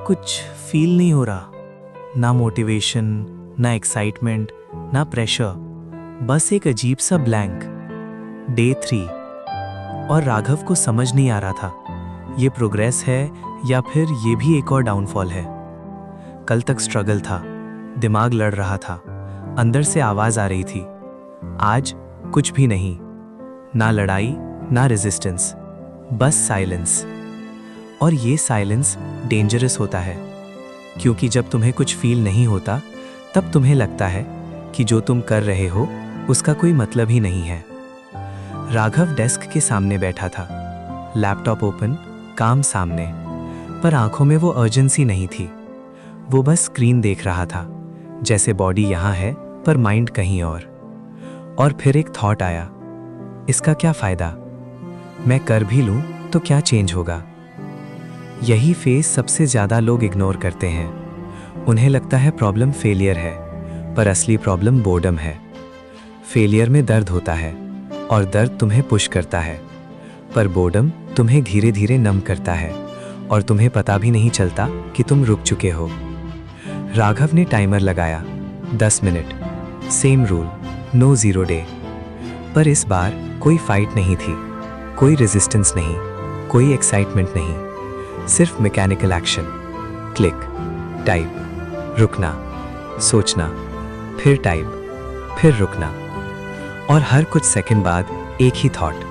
कुछ फील नहीं हो रहा, ना मोटिवेशन, ना एक्साइटमेंट, ना प्रेशर, बस एक अजीब सा ब्लैंक। डे 3 और राघव को समझ नहीं आ रहा था ये प्रोग्रेस है या फिर ये भी एक और डाउनफॉल है। कल तक स्ट्रगल था, दिमाग लड़ रहा था, अंदर से आवाज आ रही थी। आज कुछ भी नहीं, ना लड़ाई ना रेजिस्टेंस, बस साइलेंस। और ये साइलेंस डेंजरस होता है, क्योंकि जब तुम्हें कुछ फील नहीं होता तब तुम्हें लगता है कि जो तुम कर रहे हो उसका कोई मतलब ही नहीं है। राघव डेस्क के सामने बैठा था, लैपटॉप ओपन, काम सामने, पर आंखों में वो अर्जेंसी नहीं थी। वो बस स्क्रीन देख रहा था, जैसे बॉडी यहाँ है पर माइंड कहीं और फिर एक थॉट आया, इसका क्या फायदा, मैं कर भी लूं तो क्या चेंज होगा। यही फेज सबसे ज्यादा लोग इग्नोर करते हैं। उन्हें लगता है प्रॉब्लम फेलियर है, पर असली प्रॉब्लम बोर्डम है। फेलियर में दर्द होता है और दर्द तुम्हें पुश करता है, पर बोर्डम तुम्हें धीरे धीरे नम करता है और तुम्हें पता भी नहीं चलता कि तुम रुक चुके हो। राघव ने टाइमर लगाया, 10 minute, same rule, no zero day. पर इस बार कोई फाइट नहीं थी, कोई रेजिस्टेंस नहीं, कोई एक्साइटमेंट नहीं, सिर्फ मैकेनिकल एक्शन। क्लिक, टाइप, रुकना, सोचना, फिर टाइप, फिर रुकना, और हर कुछ सेकंड बाद एक ही थॉट,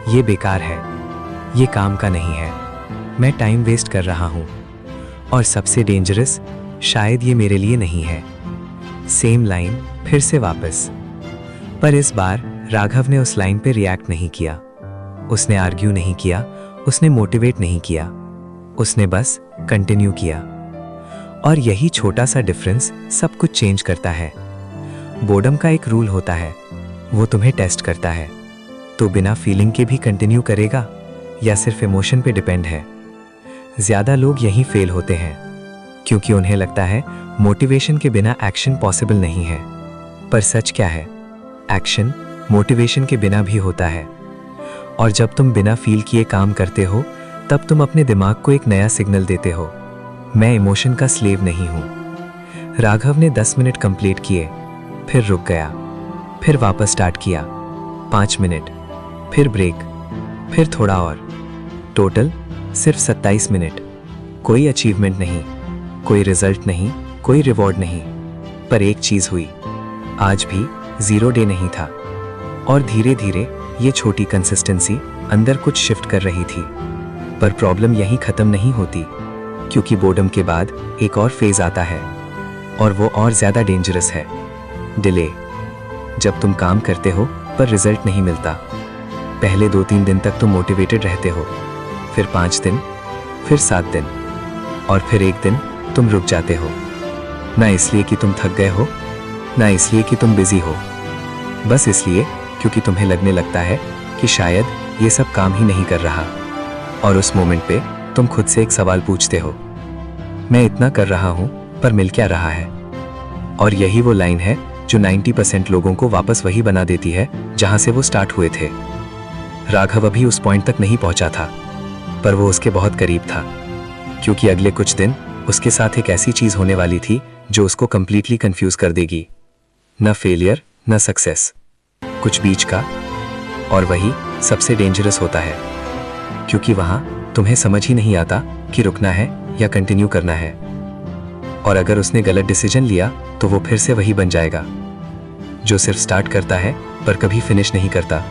ये बेकार है, ये काम का नहीं है, मैं टाइम वेस्ट कर रहा हूं, और सबसे डेंजरस, शायद ये मेरे लिए नहीं है। सेम लाइन फिर से वापस। पर इस बार राघव ने उस लाइन पे रिएक्ट नहीं किया, उसने आर्ग्यू नहीं किया, उसने मोटिवेट नहीं किया, उसने बस कंटिन्यू किया। और यही छोटा सा डिफरेंस सब कुछ चेंज करता है। बोर्डम का एक रूल होता है, वो तुम्हें टेस्ट करता है, तो बिना फीलिंग के भी कंटिन्यू करेगा या सिर्फ इमोशन पे डिपेंड है। ज्यादा लोग यहीं फेल होते हैं, क्योंकि उन्हें लगता है मोटिवेशन के बिना एक्शन पॉसिबल नहीं है। पर सच क्या है, एक्शन मोटिवेशन के बिना भी होता है। और जब तुम बिना फील किए काम करते हो तब तुम अपने दिमाग को एक नया सिग्नल देते हो, मैं इमोशन का स्लेव नहीं हूं। राघव ने 10 मिनट कंप्लीट किए, फिर रुक गया, फिर वापस स्टार्ट किया, 5 मिनट, फिर ब्रेक, फिर थोड़ा और, टोटल सिर्फ 27 मिनट। कोई अचीवमेंट नहीं, कोई रिजल्ट नहीं, कोई रिवॉर्ड नहीं, पर एक चीज हुई, आज भी जीरो डे नहीं था। और धीरे धीरे ये छोटी कंसिस्टेंसी अंदर कुछ शिफ्ट कर रही थी। पर प्रॉब्लम यहीं खत्म नहीं होती, क्योंकि बोर्डम के बाद एक और फेज आता है, और वो और ज्यादा डेंजरस है, डिले। जब तुम काम करते हो पर रिजल्ट नहीं मिलता, पहले 2-3 दिन तक तुम मोटिवेटेड रहते हो, फिर 5 दिन, फिर 7 दिन, और फिर एक दिन तुम रुक जाते हो, ना इसलिए कि तुम थक गए हो, ना इसलिए कि तुम बिजी हो, बस इसलिए क्योंकि तुम्हें लगने लगता है कि शायद ये सब काम ही नहीं कर रहा। और उस मोमेंट पे तुम खुद से एक सवाल पूछते हो, मैं इतना कर रहा हूं पर मिल क्या रहा है। और यही वो लाइन है जो 90% लोगों को वापस वही बना देती है जहां से वो स्टार्ट हुए थे। राघव अभी उस पॉइंट तक नहीं पहुंचा था, पर वो उसके बहुत करीब था, क्योंकि अगले कुछ दिन उसके साथ एक ऐसी चीज होने वाली थी जो उसको कंप्लीटली कंफ्यूज कर देगी। न फेलियर न सक्सेस, कुछ बीच का। और वही सबसे डेंजरस होता है, क्योंकि वहां तुम्हें समझ ही नहीं आता कि रुकना है या कंटिन्यू करना है। और अगर उसने गलत डिसीजन लिया तो वो फिर से वही बन जाएगा, जो सिर्फ स्टार्ट करता है पर कभी फिनिश नहीं करता।